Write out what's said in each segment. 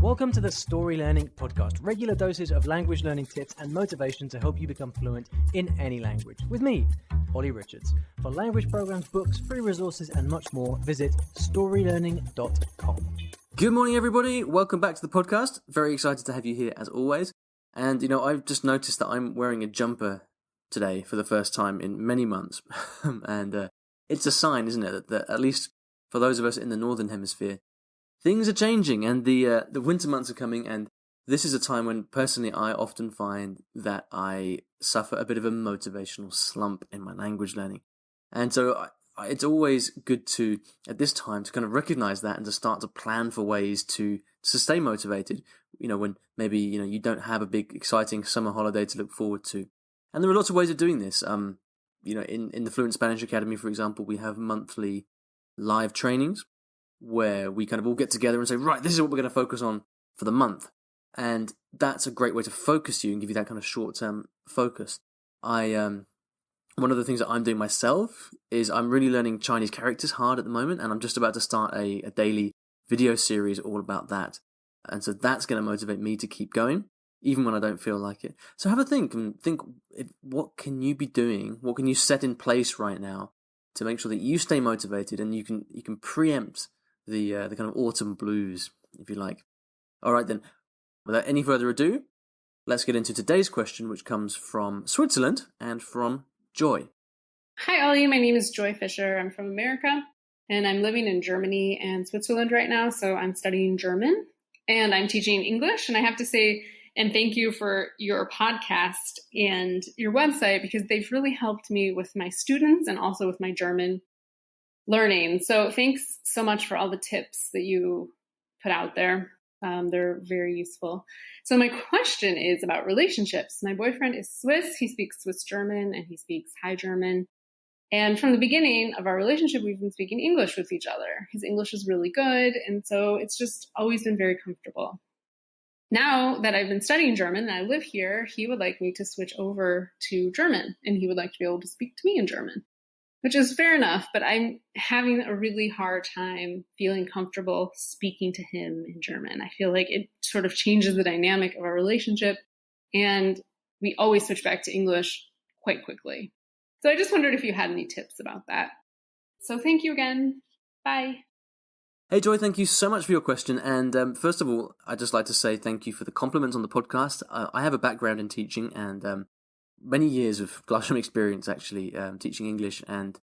Welcome to the Story Learning Podcast, regular doses of language learning tips and motivation to help you become fluent in any language. With me, Olly Richards. For language programs, books, free resources, and much more, visit StoryLearning.com. Good morning, everybody. Welcome back to the podcast. Very excited to have you here as always. And, I've just noticed that I'm wearing a jumper today for the first time in many months. and it's a sign, isn't it, that at least for those of us in the Northern Hemisphere, things are changing and the winter months are coming, and this is a time when personally I often find that I suffer a bit of a motivational slump in my language learning. And so it's always good to, at this time, to kind of recognize that and to start to plan for ways to stay motivated, when maybe, you don't have a big exciting summer holiday to look forward to. And there are lots of ways of doing this. In the Fluent Spanish Academy, for example, we have monthly live trainings where we kind of all get together and say, right, this is what we're going to focus on for the month. And that's a great way to focus you and give you that kind of short-term focus. One of the things that I'm doing myself is I'm really learning Chinese characters hard at the moment, and I'm just about to start a daily video series all about that. And so that's going to motivate me to keep going, even when I don't feel like it. So have a think and think, what can you be doing? What can you set in place right now to make sure that you stay motivated and you can preempt the kind of autumn blues, if you like. All right, then, without any further ado, let's get into today's question, which comes from Switzerland and from Joy. Hi, Ollie. My name is Joy Fisher. I'm from America, and I'm living in Germany and Switzerland right now, so I'm studying German, and I'm teaching English, and I have to say, and thank you for your podcast and your website, because they've really helped me with my students and also with my German learning. So thanks so much for all the tips that you put out there. They're very useful. So my question is about relationships. My boyfriend is Swiss. He speaks Swiss German and he speaks High German. And from the beginning of our relationship, we've been speaking English with each other. His English is really good. And so it's just always been very comfortable. Now that I've been studying German and I live here, he would like me to switch over to German, and he would like to be able to speak to me in German, which is fair enough, but I'm having a really hard time feeling comfortable speaking to him in German. I feel like it sort of changes the dynamic of our relationship, and we always switch back to English quite quickly. So I just wondered if you had any tips about that. So thank you again. Bye. Hey, Joy, thank you so much for your question. And first of all, I'd just like to say thank you for the compliments on the podcast. I have a background in teaching and many years of classroom experience, actually, teaching English and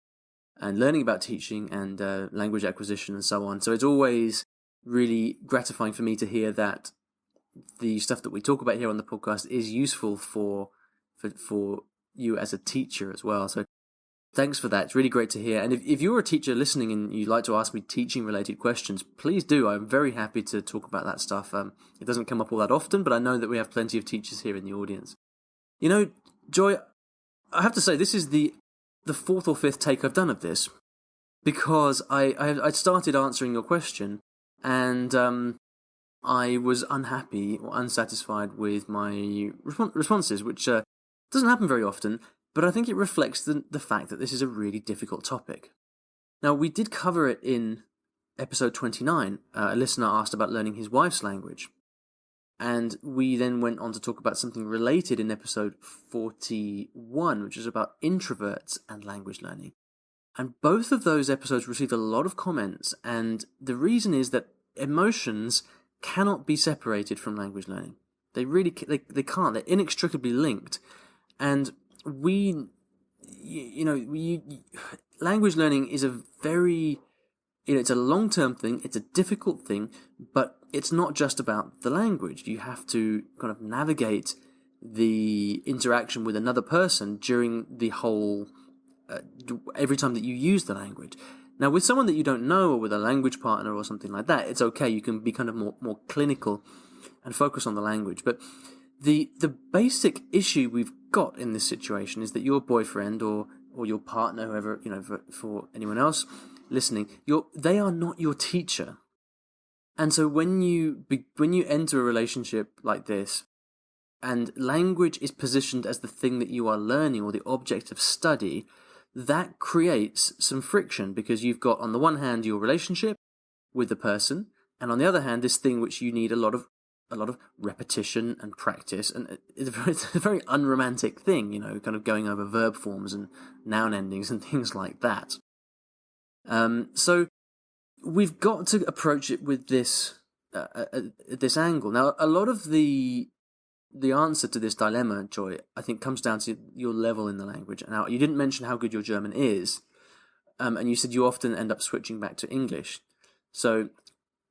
learning about teaching and language acquisition and so on. So it's always really gratifying for me to hear that the stuff that we talk about here on the podcast is useful for you as a teacher as well. So thanks for that. It's really great to hear. And if you're a teacher listening and you'd like to ask me teaching-related questions, please do. I'm very happy to talk about that stuff. It doesn't come up all that often, but I know that we have plenty of teachers here in the audience. Joy, I have to say, this is the fourth or fifth take I've done of this, because I started answering your question, and I was unhappy or unsatisfied with my responses, which doesn't happen very often, but I think it reflects the fact that this is a really difficult topic. Now, we did cover it in episode 29. A listener asked about learning his wife's language. And we then went on to talk about something related in episode 41, which is about introverts and language learning. And both of those episodes received a lot of comments, and the reason is that emotions cannot be separated from language learning. They really they can't. They're inextricably linked. And language learning is a very, it's a long-term thing, it's a difficult thing, but it's not just about the language. You have to kind of navigate the interaction with another person during the whole, every time that you use the language. Now, with someone that you don't know, or with a language partner or something like that, it's okay. You can be kind of more clinical and focus on the language. But the basic issue we've got in this situation is that your boyfriend or your partner, whoever, for anyone else listening, they are not your teacher. And so when you enter a relationship like this, and language is positioned as the thing that you are learning or the object of study, that creates some friction, because you've got, on the one hand, your relationship with the person, And on the other hand, this thing which you need a lot of repetition and practice, and it's a very unromantic thing, kind of going over verb forms and noun endings and things like that. So we've got to approach it with this angle. Now, a lot of the answer to this dilemma, Joy, I think comes down to your level in the language. Now, you didn't mention how good your German is, and you said you often end up switching back to English. So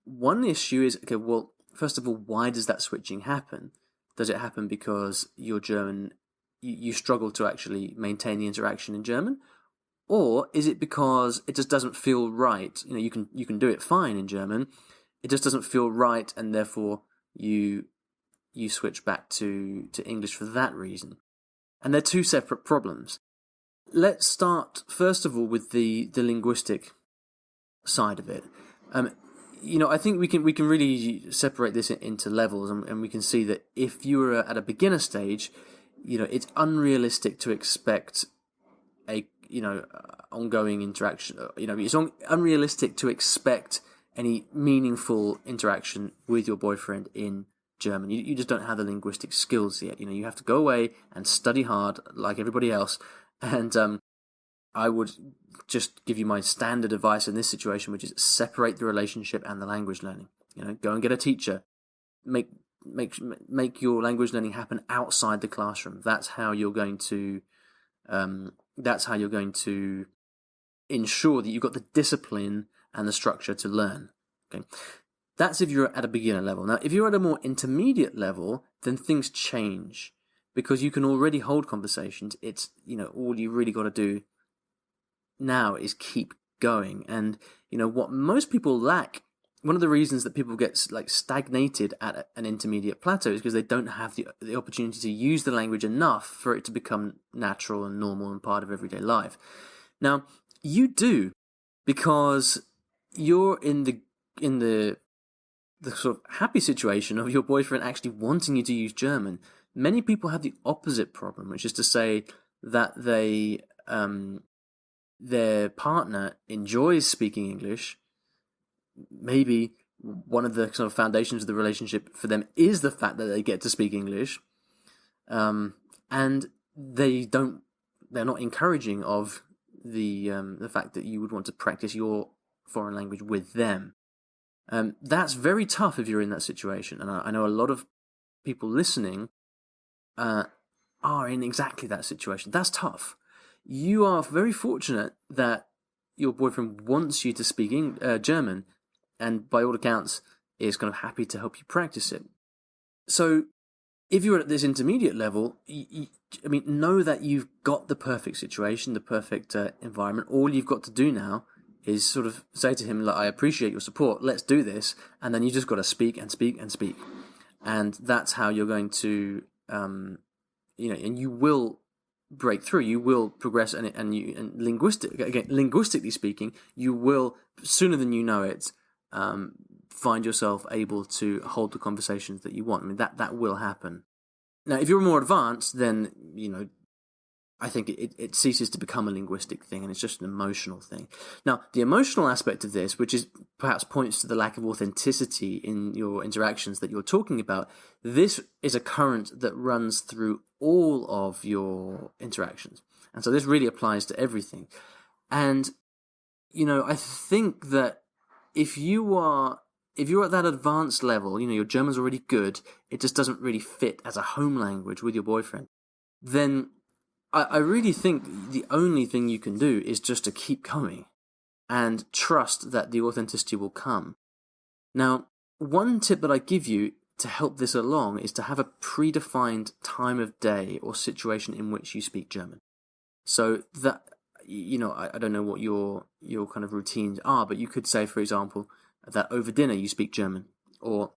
one issue is, okay, well, first of all, why does that switching happen? Does it happen because your German, you struggle to actually maintain the interaction in German? Or is it because it just doesn't feel right? You can do it fine in German. It just doesn't feel right, and therefore you switch back to English for that reason. And they're two separate problems. Let's start, first of all, with the linguistic side of it. I think we can really separate this into levels, and we can see that if you were at a beginner stage, it's unrealistic to expect a ongoing interaction. It's unrealistic to expect any meaningful interaction with your boyfriend in German. You just don't have the linguistic skills yet. You have to go away and study hard like everybody else. And I would just give you my standard advice in this situation, which is separate the relationship and the language learning. Go and get a teacher. Make your language learning happen outside the classroom. That's how you're going to ensure that you've got the discipline and the structure to learn. Okay. That's if you're at a beginner level. Now, if you're at a more intermediate level, then things change because you can already hold conversations. It's, all you really got to do now is keep going. And, what most people lack, one of the reasons that people get stagnated at an intermediate plateau is because they don't have the opportunity to use the language enough for it to become natural and normal and part of everyday life. Now, you do, because you're in the sort of happy situation of your boyfriend actually wanting you to use German. Many people have the opposite problem, which is to say that their partner enjoys speaking English. Maybe one of the sort of foundations of the relationship for them is the fact that they get to speak English, and they're not encouraging of the fact that you would want to practice your foreign language with them. That's very tough if you're in that situation, and I know a lot of people listening are in exactly that situation. That's tough. You are very fortunate that your boyfriend wants you to speak German, and by all accounts is kind of happy to help you practice it. So if you're at this intermediate level, know that you've got the perfect situation, the perfect environment. All you've got to do now is sort of say to him, I appreciate your support, let's do this, and then you just got to speak and speak and speak. And that's how you're going to, and you will break through, you will progress, and linguistically speaking, you will, sooner than you know it, find yourself able to hold the conversations that you want. That will happen. Now, if you're more advanced, then, I think it ceases to become a linguistic thing, and it's just an emotional thing. Now, the emotional aspect of this, which is perhaps points to the lack of authenticity in your interactions that you're talking about, this is a current that runs through all of your interactions. And so this really applies to everything. And, I think that if you're at that advanced level, your German's already good, it just doesn't really fit as a home language with your boyfriend, then I really think the only thing you can do is just to keep going and trust that the authenticity will come. Now, one tip that I give you to help this along is to have a predefined time of day or situation in which you speak German. So that, I don't know what your kind of routines are, but you could say, for example, that over dinner you speak German, or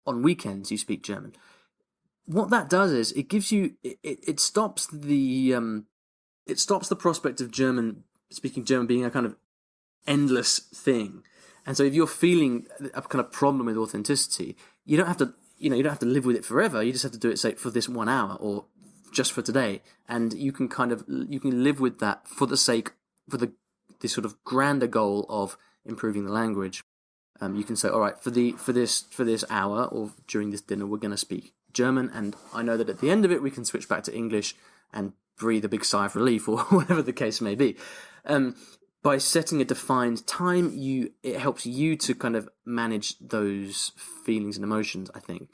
on weekends you speak German. What that does is it gives you, it stops the prospect of speaking German being a kind of endless thing. And so if you're feeling a kind of problem with authenticity, you don't have to live with it forever. You just have to do it, say, for this 1 hour or just for today. And you can live with that for the sort of grander goal of improving the language. You can say, all right, for this hour or during this dinner, we're going to speak German, and I know that at the end of it, we can switch back to English and breathe a big sigh of relief, or whatever the case may be. By setting a defined time, it helps you to kind of manage those feelings and emotions, I think.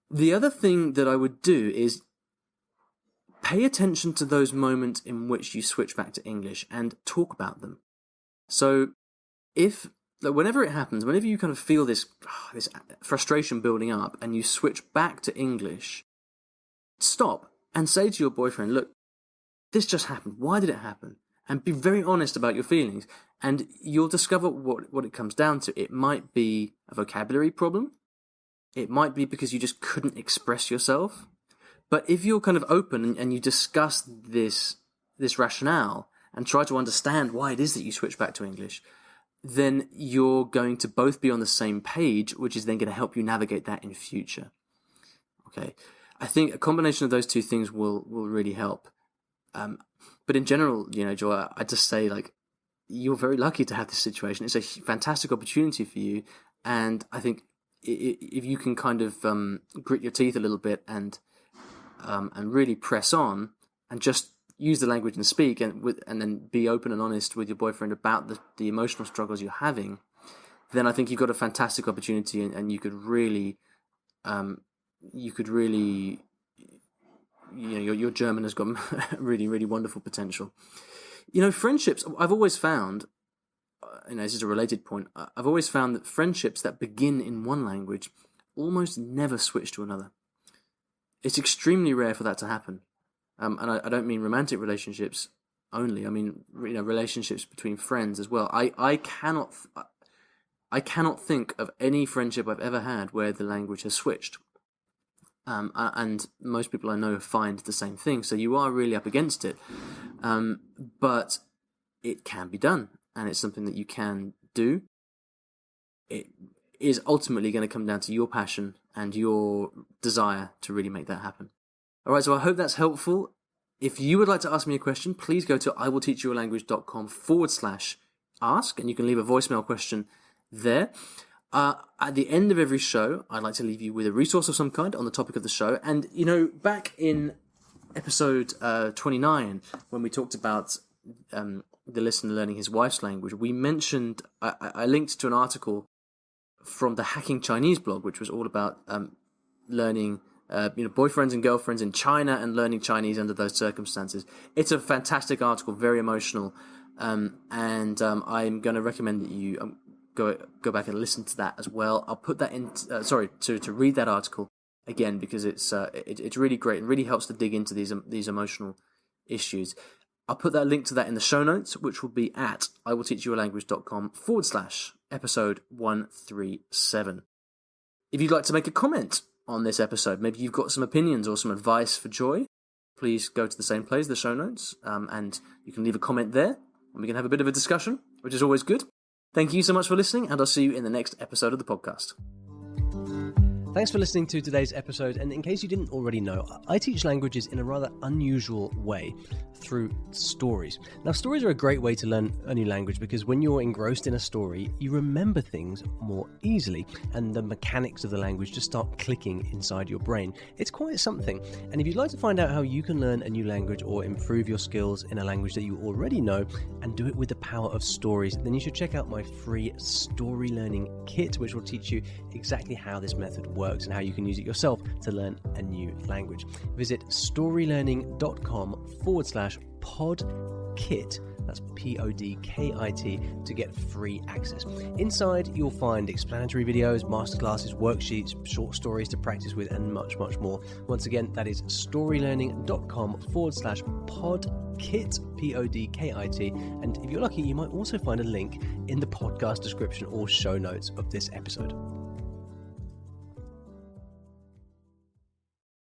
The other thing that I would do is pay attention to those moments in which you switch back to English and talk about them. So whenever it happens, whenever you kind of feel this frustration building up and you switch back to English, stop and say to your boyfriend, look, this just happened. Why did it happen? And be very honest about your feelings. And you'll discover what it comes down to. It might be a vocabulary problem. It might be because you just couldn't express yourself. But if you're kind of open and you discuss this rationale and try to understand why it is that you switch back to English, then you're going to both be on the same page, which is then going to help you navigate that in future. Okay, I think a combination of those two things will really help. But in general, Joy, I just say, like, you're very lucky to have this situation. It's a fantastic opportunity for you, and I think if you can kind of grit your teeth a little bit and really press on and just use the language and speak, and then be open and honest with your boyfriend about the emotional struggles you're having, then I think you've got a fantastic opportunity, and you could really, your German has got really, really wonderful potential. Friendships, I've always found, this is a related point, I've always found that friendships that begin in one language almost never switch to another. It's extremely rare for that to happen. And I don't mean romantic relationships only. I mean, relationships between friends as well. I cannot think of any friendship I've ever had where the language has switched. And most people I know find the same thing. So you are really up against it. But it can be done, and it's something that you can do. It is ultimately going to come down to your passion and your desire to really make that happen. All right, so I hope that's helpful. If you would like to ask me a question, please go to iwillteachyoualanguage.com/ask, and you can leave a voicemail question there. At the end of every show, I'd like to leave you with a resource of some kind on the topic of the show. And, back in episode 29, when we talked about the listener learning his wife's language, we mentioned, I linked to an article from the Hacking Chinese blog, which was all about learning boyfriends and girlfriends in China and learning Chinese under those circumstances. It's a fantastic article, very emotional, and I'm going to recommend that you go back and listen to that as well. I'll put that in. To read that article again, because it's really great and really helps to dig into these emotional issues. I'll put that link to that in the show notes, which will be at iwillteachyoualanguage.com/episode 137. If you'd like to make a comment on this episode, maybe you've got some opinions or some advice for Joy, please go to the same place, the show notes, and you can leave a comment there, and we can have a bit of a discussion, which is always good. Thank you so much for listening, and I'll see you in the next episode of the podcast. Thanks for listening to today's episode, and in case you didn't already know, I teach languages in a rather unusual way, through stories. Now, stories are a great way to learn a new language because when you're engrossed in a story, you remember things more easily, and the mechanics of the language just start clicking inside your brain. It's quite something, and if you'd like to find out how you can learn a new language or improve your skills in a language that you already know and do it with the power of stories, then you should check out my free Story Learning Kit, which will teach you exactly how this method works and how you can use it yourself to learn a new language. Visit storylearning.com/podkit, that's PODKIT, to get free access. Inside, you'll find explanatory videos, masterclasses, worksheets, short stories to practice with, and much, much more. Once again, that is storylearning.com/podkit, PODKIT, and if you're lucky, you might also find a link in the podcast description or show notes of this episode.